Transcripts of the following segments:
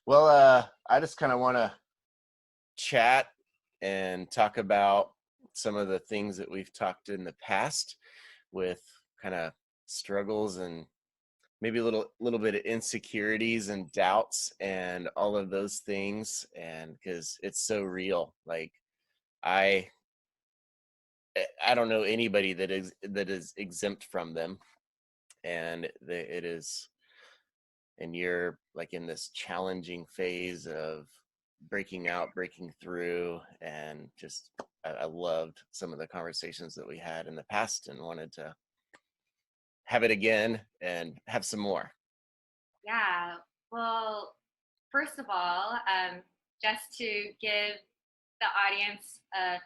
Well, I just kind of want to chat and talk about some of the things that we've talked in the past with kind of struggles and maybe a little bit of insecurities and doubts and all of those things, and because it's so real. Like I I don't know anybody that is exempt from them, and it is, and you're like in this challenging phase of breaking out, breaking through, and just I loved some of the conversations that we had in the past and wanted to have it again and have some more. Yeah. Well, first of all, just to give the audience a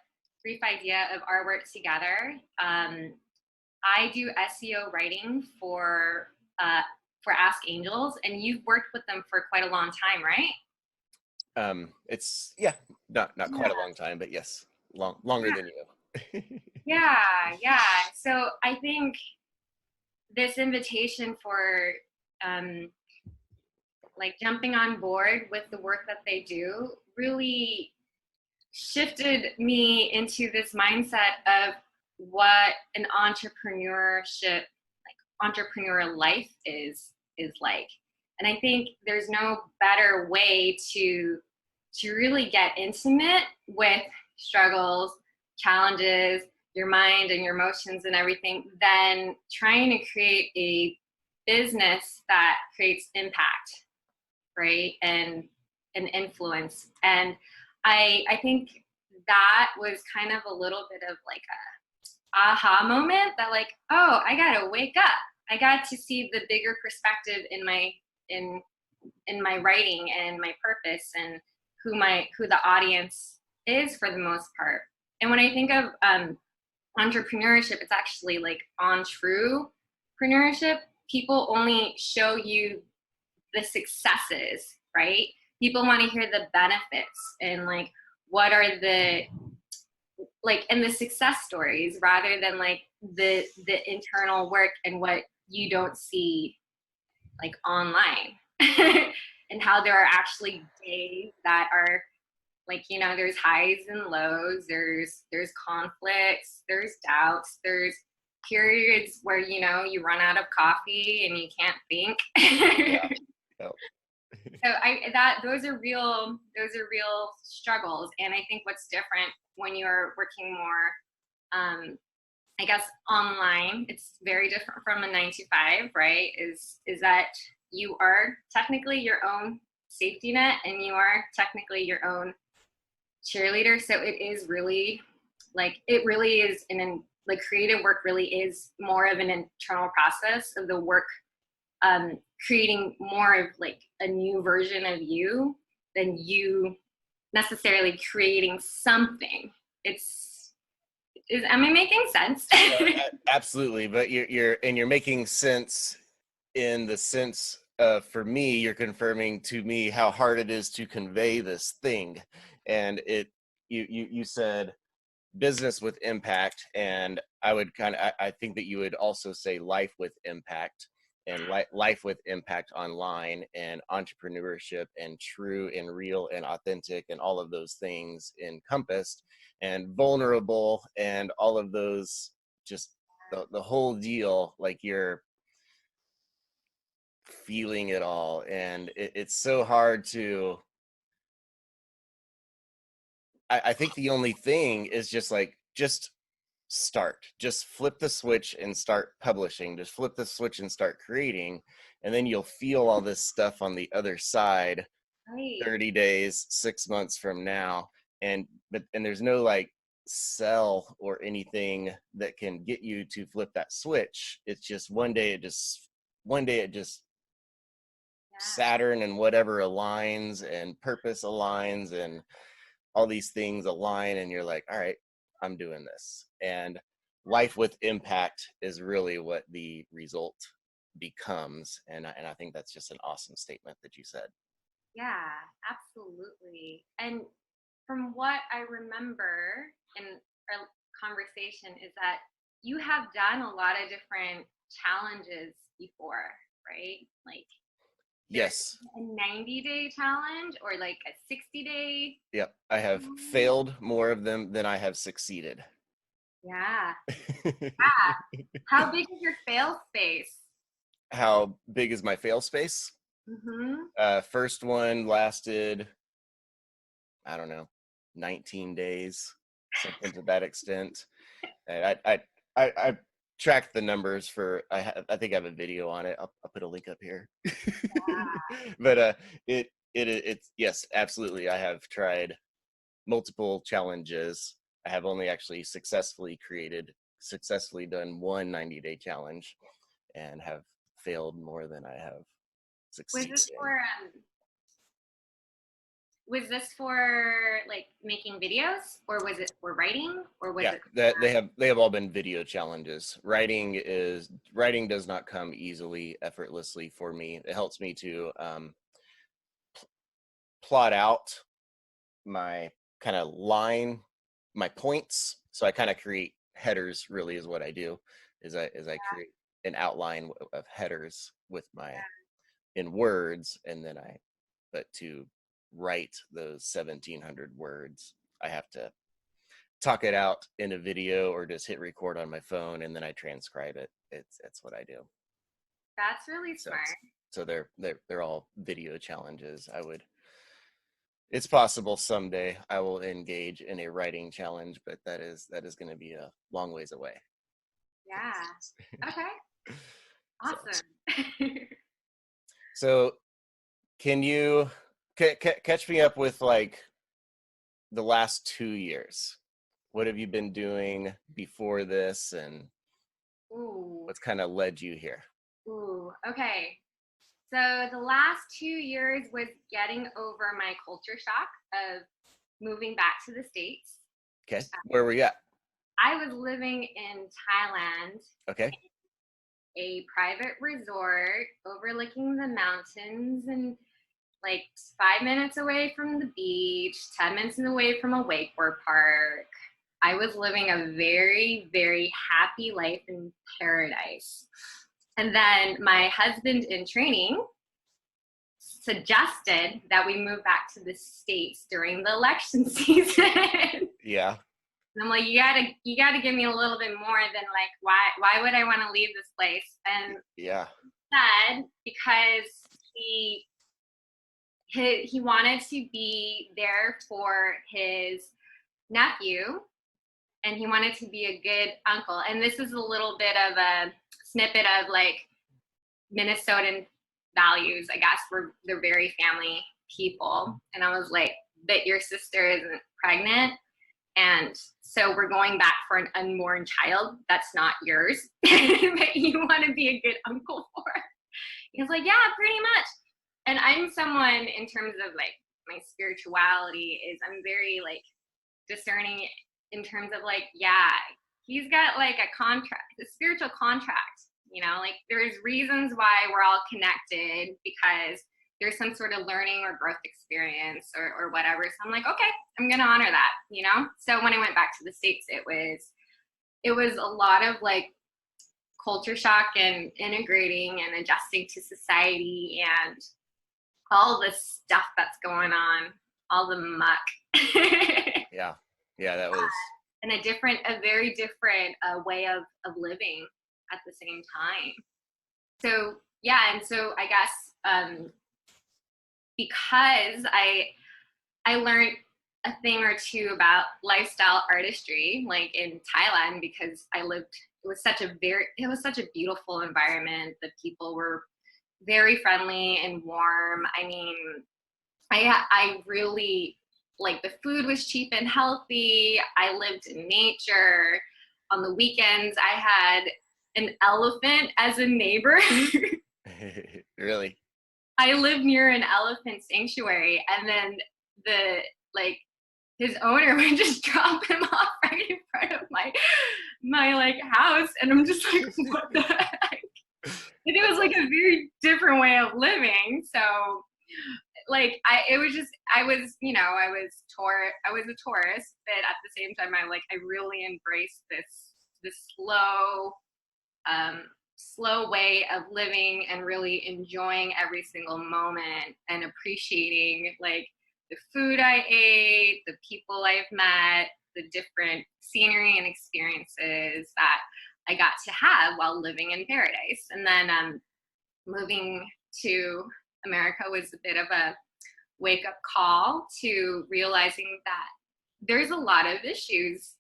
brief idea of our work together, I do SEO writing for Ask Angels, and you've worked with them for quite a long time, right? It's yeah, not quite a long time, but yes, longer than you. Yeah, yeah. So I think this invitation for um, like jumping on board with the work that they do really shifted me into this mindset of what an entrepreneurship, like entrepreneur life is like. And I think there's no better way to really get intimate with struggles, challenges, your mind and your emotions and everything than trying to create a business that creates impact, right? And influence. And I think that was kind of a little bit of like a aha moment that like, oh, I gotta wake up. I got to see the bigger perspective in in my writing and my purpose and who the audience is for the most part. And when I think of entrepreneurship, it's actually like entrepreneurship. People only show you the successes, right? People want to hear the benefits and like what are the like and the success stories rather than like the internal work and what you don't see like online. And how there are actually days that are like, there's highs and lows, there's conflicts, there's doubts, there's periods where you run out of coffee and you can't think. Yeah. Oh. So I that those are real struggles, and I think what's different when you're working more, I guess, online, it's very different from a 9 to 5, right? Is that you are technically your own safety net, and you are technically your own cheerleader. So it is really like it really is like creative work really is more of an internal process of the work, creating more of like a new version of you than you necessarily creating something. Am I making sense? No, absolutely, but you're making sense in the sense of, for me, you're confirming to me how hard it is to convey this thing, and you said business with impact, and I would I think that you would also say life with impact, and life with impact online, and entrepreneurship, and true and real and authentic, and all of those things encompassed, and vulnerable, and all of those, just the whole deal. Like you're feeling it all, and it's so hard to, I think the only thing is just like, just flip the switch and start publishing, just flip the switch and start creating, and then you'll feel all this stuff on the other side Right. 30 days, 6 months from now. And there's no like sell or anything that can get you to flip that switch. It's just one day it just Yeah. Saturn and whatever aligns, and purpose aligns, and all these things align, and you're like, all right, I'm doing this. And life with impact is really what the result becomes. And I think that's just an awesome statement that you said. Yeah, absolutely. And from what I remember in our conversation is that you have done a lot of different challenges before, right? Like There's Yes. a 90-day challenge or like a 60-day. Yep. I have failed more of them than I have succeeded. Yeah. Yeah. How big is your fail space? How big is my fail space? Mm-hmm. First one lasted, I don't know, 19 days, something to that extent. And I tracked the numbers for, I think I have a video on it. I'll put a link up here. But it's yes, absolutely. I have tried multiple challenges. I have only actually successfully done one 90-day challenge, and have failed more than I have Was succeeded this in. for was this for like making videos or was it for writing or was Yeah, it that they have all been video challenges. Writing does not come easily, effortlessly for me. It helps me to plot out my kind of line, my points. So I kind of create headers. Really, is what I do. Is I create an outline of headers with my in words, and then but to write those 1,700 words, I have to talk it out in a video or just hit record on my phone, and then I transcribe it. It's what I do. that's really So smart. so they're all video challenges. It's possible someday I will engage in a writing challenge, but that is going to be a long ways away. Yeah. Okay. So Awesome. so can you catch me up with like the last 2 years? What have you been doing before this, and Ooh. what's kind of led you here? Ooh. Okay. So the last 2 years was getting over my culture shock of moving back to the States. Okay, where were you at? I was living in Thailand, Okay. a private resort overlooking the mountains and like 5 minutes away from the beach, 10 minutes away from a wakeboard park. I was living a very, very happy life in paradise. And then my husband in training suggested that we move back to the States during the election season. Yeah. And I'm like, you gotta give me a little bit more than like why would I want to leave this place? And Yeah. said because he he wanted to be there for his nephew and he wanted to be a good uncle. And this is a little bit of a snippet of like Minnesotan values, I guess. They're very family people. And I was like, but your sister isn't pregnant. And so we're going back for an unborn child that's not yours, but you want to be a good uncle for. He was like, yeah, pretty much. And I'm someone in terms of like my spirituality is I'm very like discerning in terms of like, yeah, he's got like a spiritual contract, like there's reasons why we're all connected because there's some sort of learning or growth experience or whatever. So I'm like, okay, I'm going to honor that. So when I went back to the States, it was a lot of like culture shock and integrating and adjusting to society and all the stuff that's going on, all the muck. Yeah. Yeah, that was And a very different way of living at the same time. So yeah, and so I guess because I learned a thing or two about lifestyle artistry, like in Thailand, because it was such a beautiful environment. The people were very friendly and warm. I mean, I really like the food was cheap and healthy. I lived in nature. On the weekends, I had an elephant as a neighbor. really. I live near an elephant sanctuary, and then the like his owner would just drop him off right in front of my like house, and I'm just like, what the heck? And it was like a very different way of living. So like I was a tourist, but at the same time I really embraced this slow slow way of living and really enjoying every single moment and appreciating like the food I ate, the people I've met, the different scenery and experiences that I got to have while living in paradise. And then moving to America was a bit of a wake up call to realizing that there's a lot of issues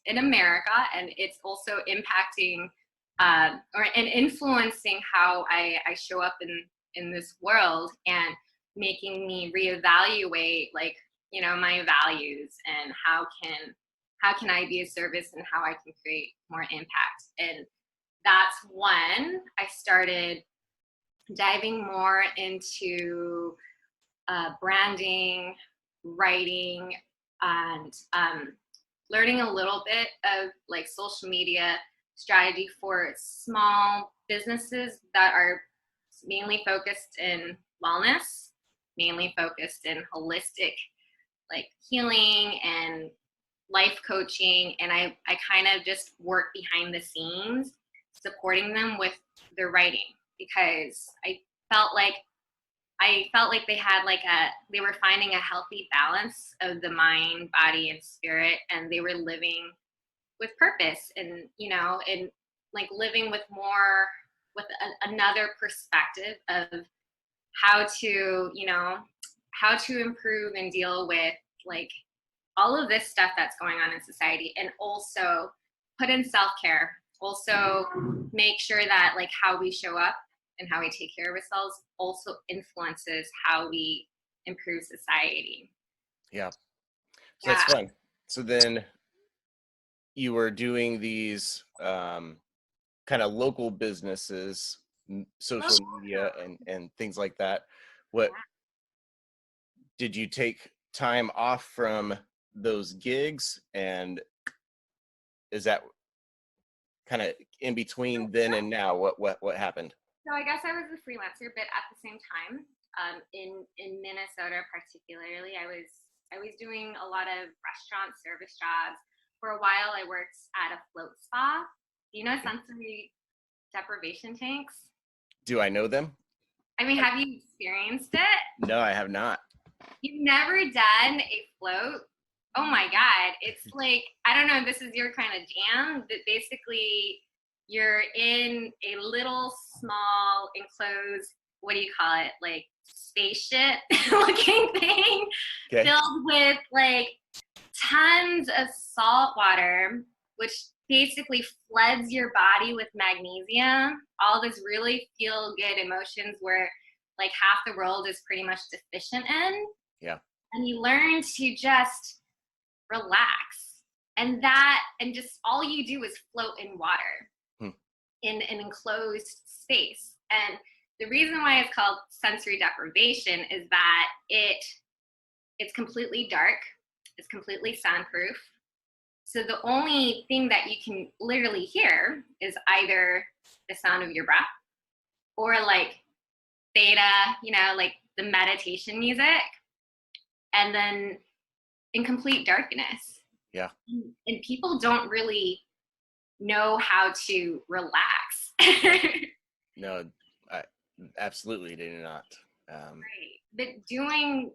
in America, and it's also impacting and influencing how I show up in this world, and making me reevaluate like, you know, my values and how can I be of service and how I can create more impact. And that's when I started diving more into branding, writing, and learning a little bit of like social media strategy for small businesses that are mainly focused in wellness, mainly focused in holistic like healing and life coaching. And I kind of just work behind the scenes supporting them with their writing, because I felt like they had like they were finding a healthy balance of the mind, body, and spirit, and they were living with purpose, and, you know, and like living with more, with another perspective of how to, you know, how to improve and deal with like all of this stuff that's going on in society, and also put in self-care, also make sure that like how we show up and how we take care of ourselves also influences how we improve society. Yeah. So that's Yeah. fun. So then you were doing these kind of local businesses, Oh, social media and things like that. What yeah. did you take time off from those gigs, and is that kind of in between then and now? What happened? So I guess I was a freelancer, but at the same time, in Minnesota particularly, I was doing a lot of restaurant service jobs. For a while, I worked at a float spa. Do you know sensory deprivation tanks? Do I know them? I mean, have you experienced it? No, I have not. You've never done a float? Oh my God. It's like, I don't know if this is your kind of jam, but basically you're in a little small enclosed, what do you call it? Like spaceship looking thing Okay. filled with like tons of salt water, which basically floods your body with magnesium, all this really feel good emotions where like half the world is pretty much deficient in. Yeah. And you learn to just relax. And just all you do is float in water Hmm. in an enclosed space. And the reason why it's called sensory deprivation is that it's completely dark, it's completely soundproof. So the only thing that you can literally hear is either the sound of your breath or like theta, you know, like the meditation music, and then in complete darkness. Yeah. And people don't really know how to relax. No, I absolutely do not. Right. But doing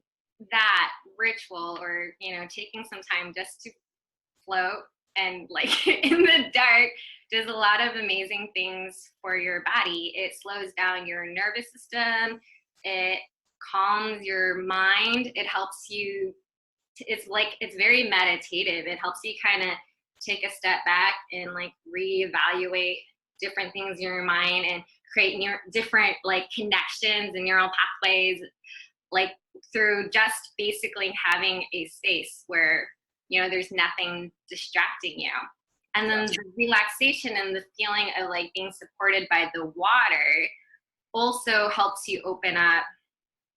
that ritual, or, you know, taking some time just to float and like in the dark, does a lot of amazing things for your body. It slows down your nervous system. It calms your mind. It helps you. It's like, it's very meditative. It helps you kind of take a step back and like reevaluate different things in your mind and create different like connections and neural pathways, like through just basically having a space where, you know, there's nothing distracting you. And then the relaxation and the feeling of like being supported by the water also helps you open up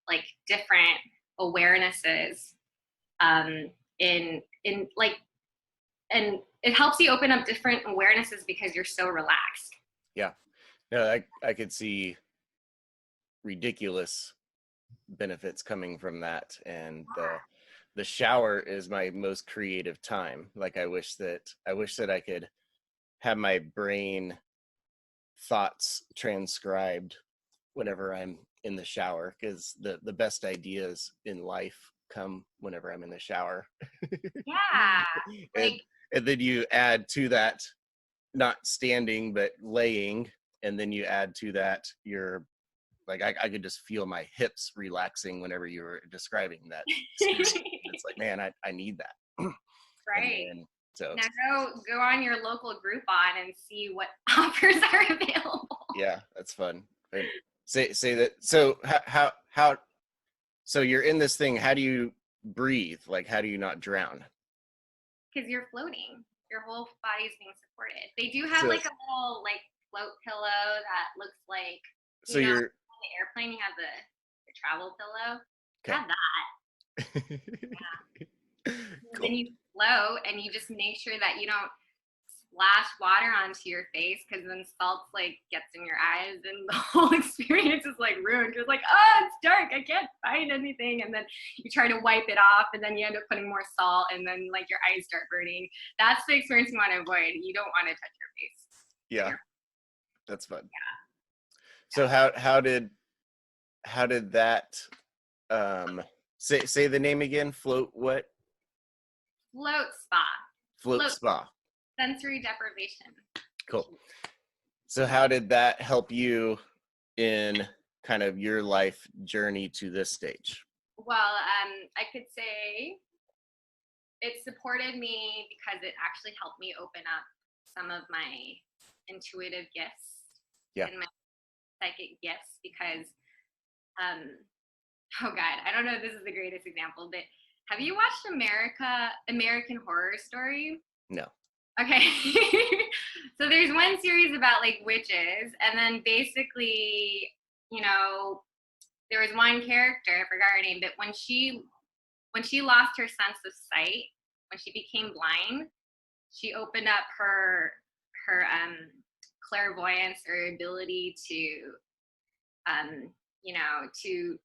like different awarenesses in like, and it helps you open up different awarenesses because you're so relaxed. Yeah. No, I could see ridiculous benefits coming from that, and the shower is my most creative time. Like I wish that I could have my brain thoughts transcribed whenever I'm in the shower, because the best ideas in life come whenever I'm in the shower. Yeah. and Like, and then you add to that, not standing but laying, and then you add to that your, like, I could just feel my hips relaxing whenever you were describing that experience. It's like, man, I need that. And right. then so Now go on your local Groupon and see what offers are available. yeah, that's fun. And say that. So how so you're in this thing, how do you breathe? Like, how do you not drown? Because you're floating. Your whole body's being supported. They do have So like a little like float pillow that looks like, so you know, you're on the airplane you have the travel pillow. okay. Have that. And then Cool. you float and you just make sure that you don't splash water onto your face, because then salts like gets in your eyes and the whole experience is like ruined. You're like, oh, it's dark, I can't find anything, and then you try to wipe it off and then you end up putting more salt and then like your eyes start burning. That's the experience you want to avoid. You don't want to touch your face. Yeah, that's fun. Yeah. So how did that say the name again? Float what? Float spa. Float Float spa. sensory deprivation. Cool. So how did that help you in kind of your life journey to this stage? Well, I could say it supported me because it actually helped me open up some of my intuitive gifts Yeah. and my psychic gifts, because oh god, I don't know if this is the greatest example, but have you watched American Horror Story? No. Okay. So there's one series about like witches, and then basically, you know, there was one character, I forgot her name, but when she lost her sense of sight, when she became blind, she opened up her clairvoyance, or ability to to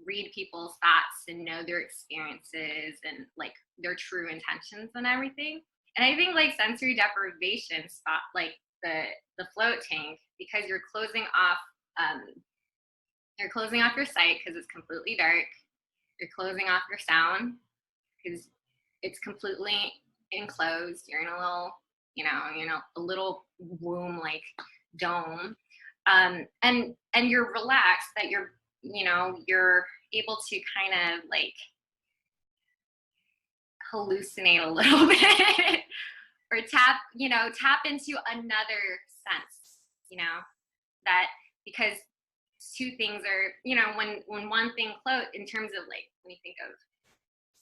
read people's thoughts and know their experiences and like their true intentions and everything. And I think like sensory deprivation spot like the float tank, because um you're closing off your sight because it's completely dark. You're closing off your sound because it's completely enclosed. You're in a little, a little womb like dome, and you're relaxed. That you're able to kind of like hallucinate a little bit, or tap into another sense. That because two things are, when one thing close in terms of like when you think of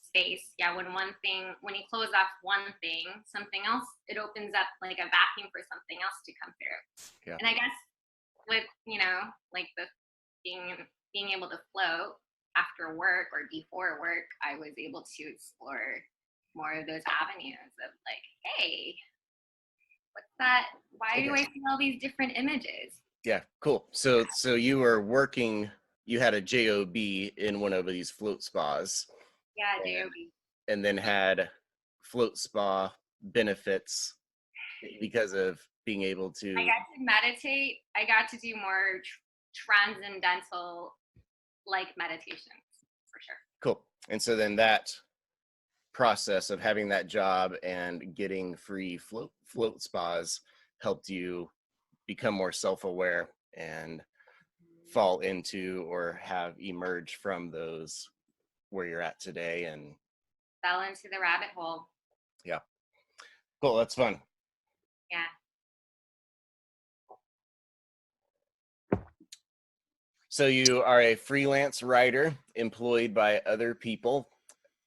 space, yeah, when you close off one thing, something else, it opens up like a vacuum for something else to come through. Yeah. And I guess with like the being able to float after work or before work, I was able to explore more of those avenues of like, hey, what's that? Why do I see all these different images? Yeah, cool. So you were working, you had a job in one of these float spas. Yeah, and, JOB. and then had float spa benefits because of being able I to. got to meditate. I got to do more transcendental like meditations for sure. Cool. And so then that process of having that job and getting free float spas helped you become more self-aware and fall into or have emerged from those where you're at today. And Fell into the rabbit hole. yeah, cool. That's fun. Yeah. So you are a freelance writer employed by other people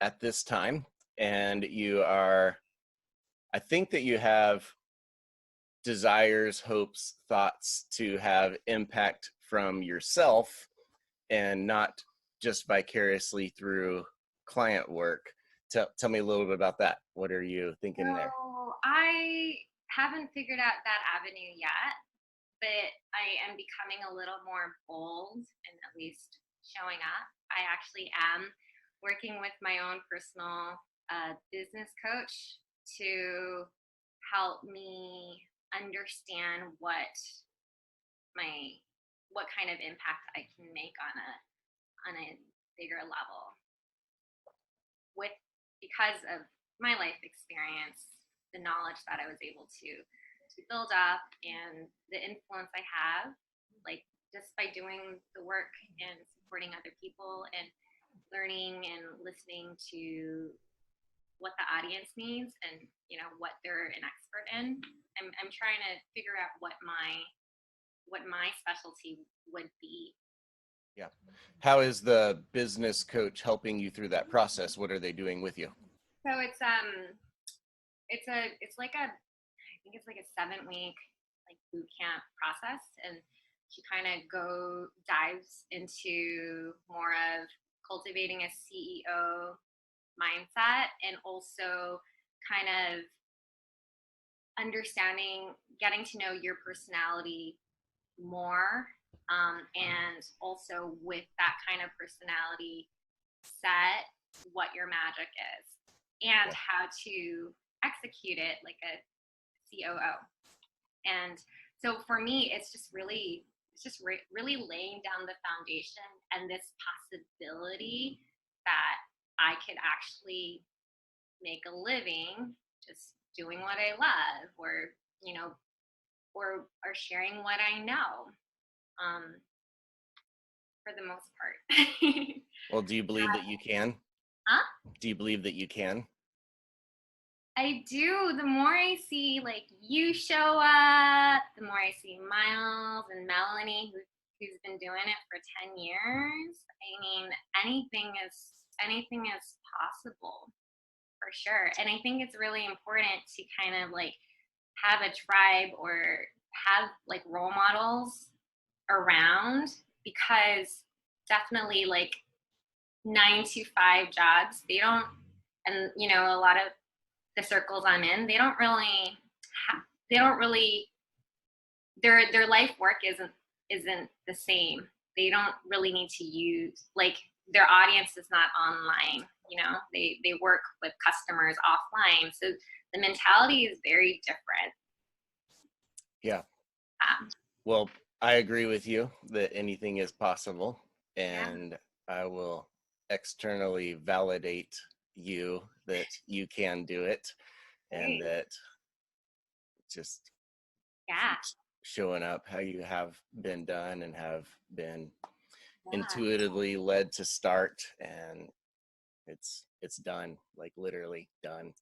at this time, and I think that you have desires, hopes, thoughts to have impact from yourself and not just vicariously through client work. Tell me a little bit about that. What are you thinking there? So I haven't figured out that avenue yet, but I am becoming a little more bold and at least showing up. I actually am working with my own personal business coach to help me understand what my what kind of impact I can make on a bigger level with because of my life experience, the knowledge that I was able to build up, and the influence I have, like just by doing the work and supporting other people and learning and listening to what the audience needs and what they're an expert in. I'm trying to figure out what my specialty would be. Yeah. How is the business coach helping you through that process? What are they doing with you? So it's like a I think it's like a 7-week like boot camp process, and she kind of dives into more of cultivating a CEO mindset, and also kind of understanding, getting to know your personality more, and also with that kind of personality set, what your magic is and Yeah. how to execute it like a COO. And so for me, really laying down the foundation and this possibility that I could actually make a living just doing what I love, or sharing what I know, for the most part. Well, do you believe that you can? Huh? Do you believe that you can? I do. The more I see like you show up, the more I see Miles and Melanie, who's been doing it for 10 years. I mean, anything is possible for sure. And I think it's really important to kind of like have a tribe or have like role models around, because definitely like 9 to 5 jobs, they don't, and a lot of the circles I'm in, they don't really, their life work isn't the same. They don't really need to use, like, their audience is not online. They work with customers offline, so the mentality is very different. Yeah. Um, Well, I agree with you that anything is possible, yeah, and I will externally validate you that you can do it, and great. that just Yeah, showing up how you have been done and have been yeah, intuitively led to start, and it's done, like literally done.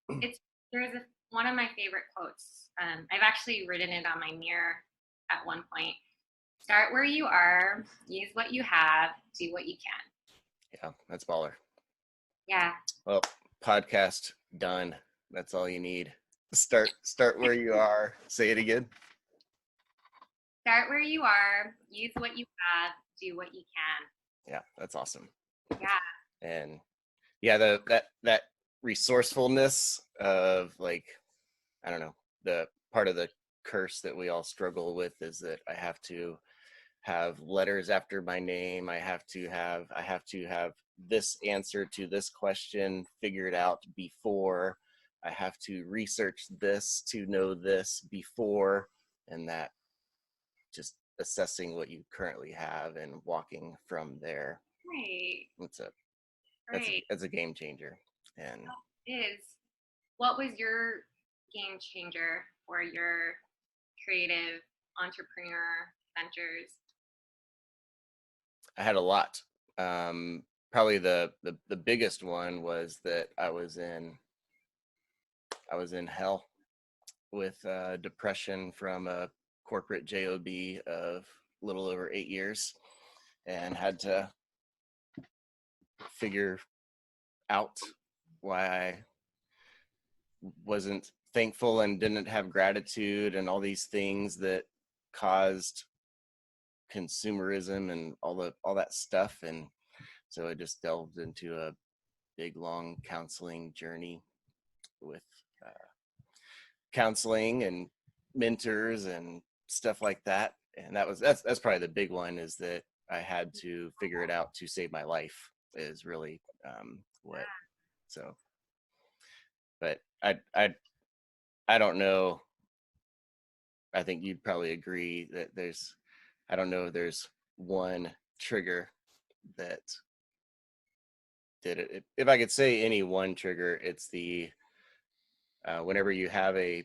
yeah. There's one of my favorite quotes. I've actually written it on my mirror at one point. Start where you are, use what you have, do what you can. Yeah, that's baller. Yeah. Well, podcast done. That's all you need. Start where you are. Say it again. Start where you are, use what you have, do what you can. Yeah, that's awesome. Yeah. And yeah, that resourcefulness of, like, I don't know, the part of the curse that we all struggle with is that I have to have letters after my name. I have to have this answer to this question figured out before. I have to research this to know this before, and that just assessing what you currently have and walking from there. Great. It's a Great. that's a game changer. And It is. What was your game changer for your creative entrepreneur ventures? I had a lot. Probably the biggest one was that I was in hell with depression from a corporate job of a little over 8 years, and had to figure out why I wasn't thankful and didn't have gratitude and all these things that caused consumerism and all that stuff. And so I just delved into a big long counseling journey with uh, counseling and mentors and stuff like that. And that's probably the big one, is that I had to figure it out to save my life, is really what. So, but I don't know I think you'd probably agree that I don't know if there's one trigger that did it. If I could say any one trigger, it's whenever you have a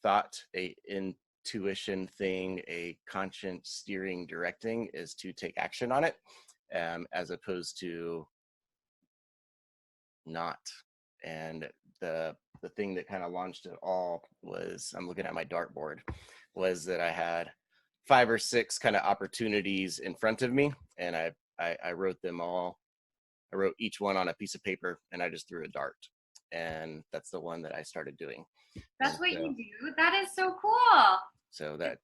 thought, a intuition thing, a conscience steering, directing, is to take action on it, as opposed to not. And the thing that kind of launched it all was, I'm looking at my dartboard, was that I had 5 or 6 kind of opportunities in front of me, and I wrote them all. I wrote each one on a piece of paper, and I just threw a dart, and that's the one that I started doing. That's And what so, you do? That is so cool. so that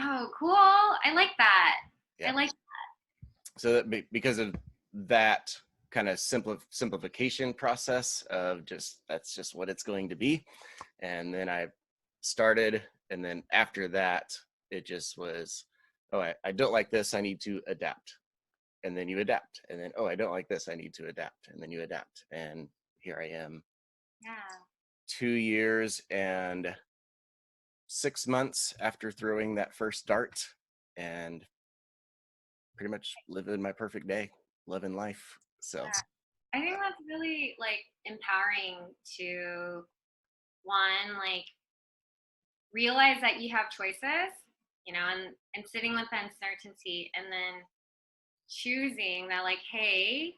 Oh, cool. I like that. I yeah. like So that because of that kind of simplification process of just, that's just what it's going to be. And then I started, and then after that, it just was, oh, I don't like this, I need to adapt. And then you adapt. And then, oh, I don't like this, I need to adapt. And then you adapt. And here I am, yeah. 2 years and 6 months after throwing that first dart, and pretty much living my perfect day, loving life. So Yeah. I think that's really like empowering to one, like realize that you have choices, and sitting with the uncertainty and then choosing that like, hey,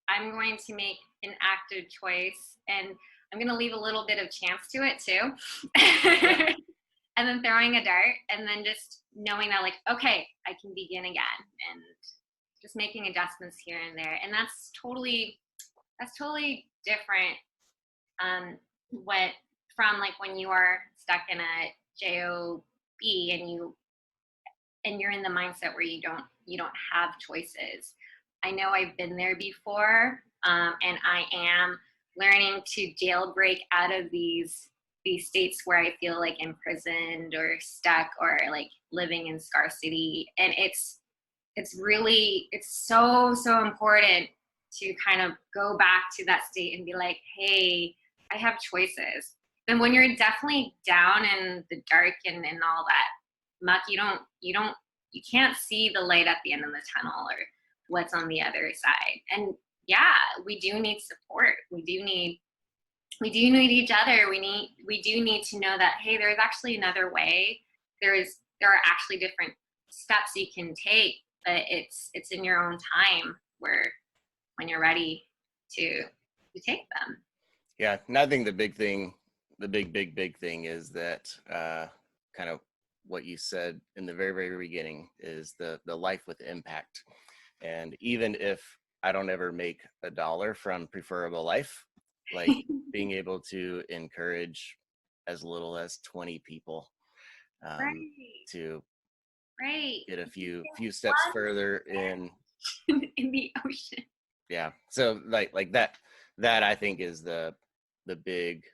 I'm going to make an active choice and I'm going to leave a little bit of chance to it too. yeah, And then throwing a dart and then just knowing that like, okay, I can begin again and just making adjustments here and there. And that's totally different. What from like when you are stuck in a job and you're in the mindset where you don't have choices. I know I've been there before, and I am learning to jailbreak out of these states where I feel like imprisoned or stuck or like living in scarcity. And it's so important to kind of go back to that state and be like, hey, I have choices. And when you're definitely down in the dark and all that muck, you can't see the light at the end of the tunnel or what's on the other side. And yeah, we do need support. We do need each other. We do need to know that, hey, there's actually another way. There are actually different steps you can take, but it's in your own time where when you're ready to take them. yeah. And I think the big thing, the big thing is that kind of what you said in the very beginning is the life with impact. And even if I don't ever make $1 from Preferable Life, like being able to encourage as little as 20 people, Right, to right. get a few steps further in. In the ocean. Yeah, so like that I think is the big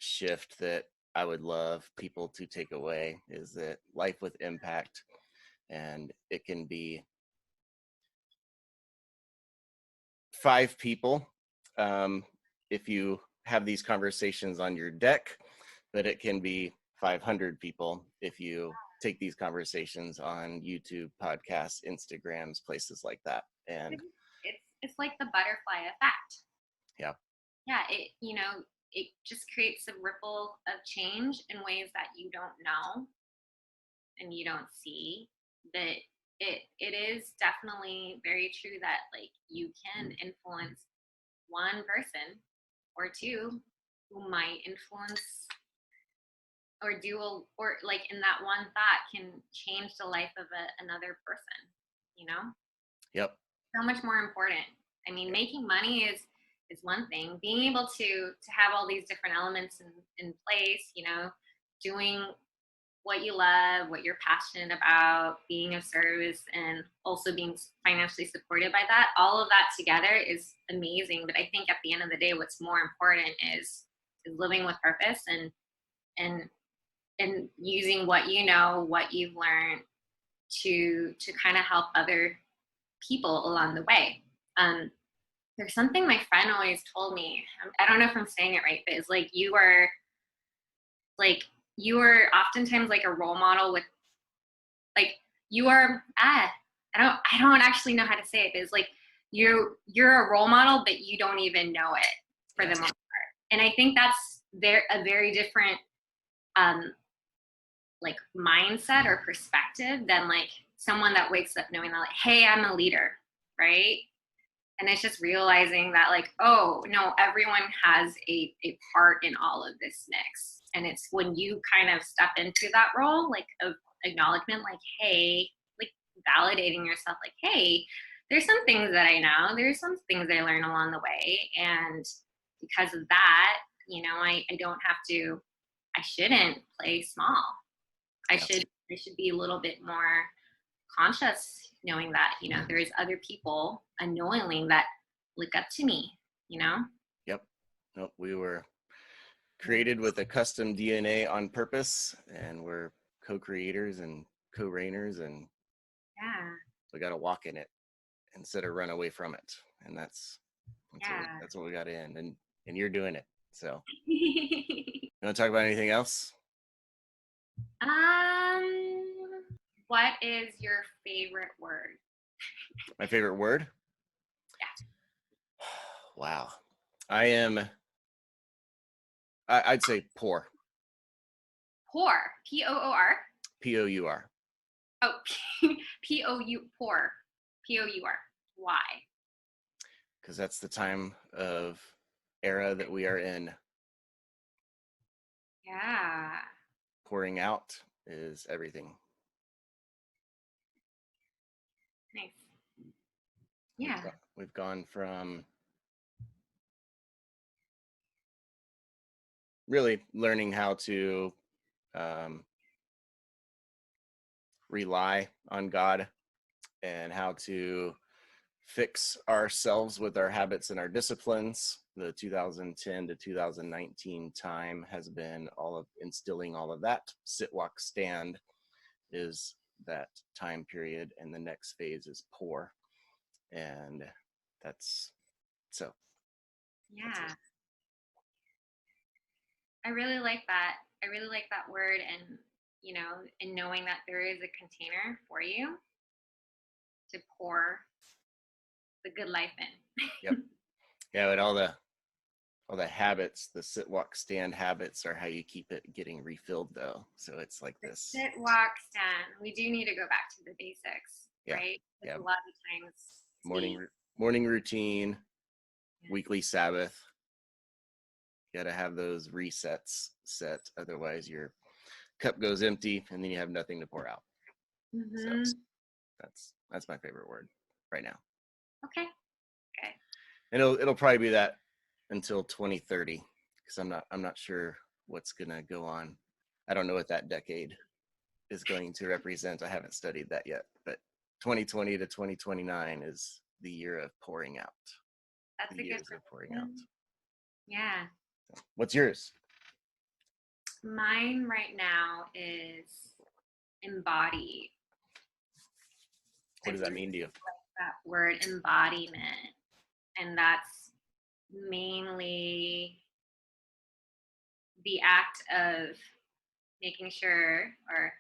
shift that I would love people to take away, is that life with impact. And it can be 5 people, if you have these conversations on your deck, but it can be 500 people if you take these conversations on YouTube, podcasts, Instagrams, places like that. And It's like the butterfly effect. yeah, Yeah, it just creates a ripple of change in ways that you don't know and you don't see. But it is definitely very true that like you can influence one person or two who might influence or like in that one thought can change the life of another person, you know yep, so much more important. I mean, yep, making money is one thing. Being able to have all these different elements in place, doing what you love, what you're passionate about, being of service, and also being financially supported by that. All of that together is amazing. But I think at the end of the day, what's more important is living with purpose and and using what you've learned to kind of help other people along the way. There's something my friend always told me. I don't know if I'm saying it right, but it's like you are like you are oftentimes like a role model with, like, you are, I don't actually know how to say it, but it's like you're a role model, but you don't even know it for the most part. And I think that's a very different like mindset or perspective than like someone that wakes up knowing that, like, hey, I'm a leader, right? And it's just realizing that, like, oh no, everyone has a part in all of this mix. And it's when you kind of step into that role, like, of acknowledgement, like, hey, like validating yourself, like, hey, there's some things that I know, there's some things I learned along the way, and because of that, you know, I don't have to, I shouldn't play small. I should be a little bit more conscious, knowing that, you know, there's other people unknowingly that look up to me, you know? Yep. Nope. We were created with a custom DNA on purpose, and we're co-creators and co-reigners, and Yeah. we got to walk in it instead of run away from it. And that's what we got in, and you're doing it. So you want to talk about anything else? What is your favorite word? My favorite word? Yeah. Wow. I'd say poor. Poor. P-O-O-R? P-O-U-R. Oh, P-O-U, poor. P-O-U-R. Why? Because that's the time of era that we are in. Yeah. Pouring out is everything. Nice. Yeah. We've gone from really learning how to rely on God and how to fix ourselves with our habits and our disciplines. The 2010 to 2019 time has been all of instilling all of that. Sit, walk, stand is that time period, and the next phase is pour. And that's so. Yeah. I really like that. I really like that word, and, you know, and knowing that there is a container for you to pour the good life in. Yep. Yeah, but all the habits, the sit, walk, stand habits are how you keep it getting refilled, though. So it's like The this. sit, walk, stand. We do need to go back to the basics, right? Yeah. A lot of times, morning routine, weekly Sabbath. You got to have those resets set, otherwise your cup goes empty, and then you have nothing to pour out. Mm-hmm. So that's my favorite word right now. Okay. And it'll probably be that until 2030, because I'm not sure what's gonna go on. I don't know what that decade is going to represent. I haven't studied that yet, but 2020 to 2029 is the year of pouring out. That's the a years good of pouring out. Yeah. What's yours? Mine right now is embody. What does that mean to you? That word, embodiment. And that's mainly the act of making sure, or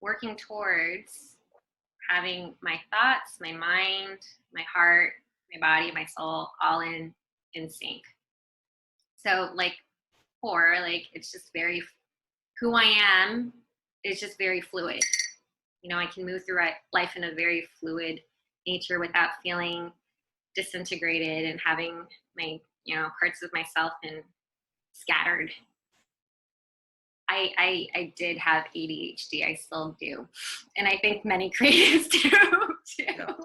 working towards, having my thoughts, my mind, my heart, my body, my soul all in sync. So, like, pour, like, it's just very, who I am is just very fluid. You know, I can move through life in a very fluid nature without feeling disintegrated and having my, you know, parts of myself and scattered. I did have ADHD. I still do, and I think many creatives do too. Yeah.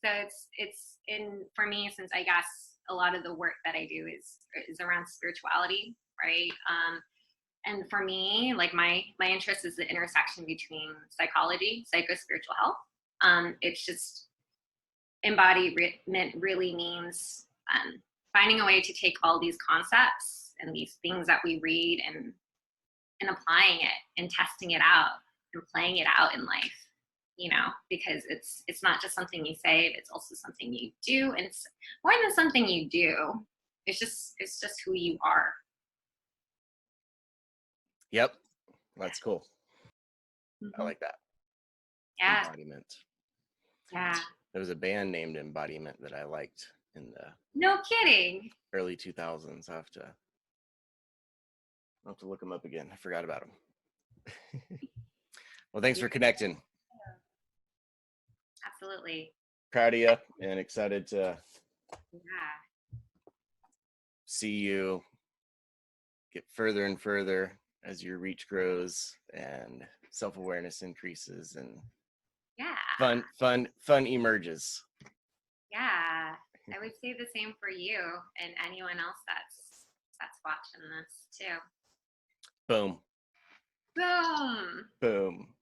So it's in, for me, since I guess a lot of the work that I do is around spirituality, right? And for me, like, my interest is the intersection between psychology, psycho-spiritual health. It's just, embodiment really means finding a way to take all these concepts and these things that we read and applying it and testing it out and playing it out in life, you know, because it's not just something you say, but it's also something you do. And it's more than something you do. It's just who you are. Yep. That's cool. I Mhm. like that. Yeah. Embodiment. Yeah. There was a band named Embodiment that I liked in the No kidding. early 2000s. I'll have to look them up again. I forgot about them. Well, thanks for connecting. Absolutely. Proud of you and excited to Yeah. see you get further and further as your reach grows and self-awareness increases and Yeah. fun emerges. Yeah. I would say the same for you and anyone else that's watching this too. Boom. Boom. Boom.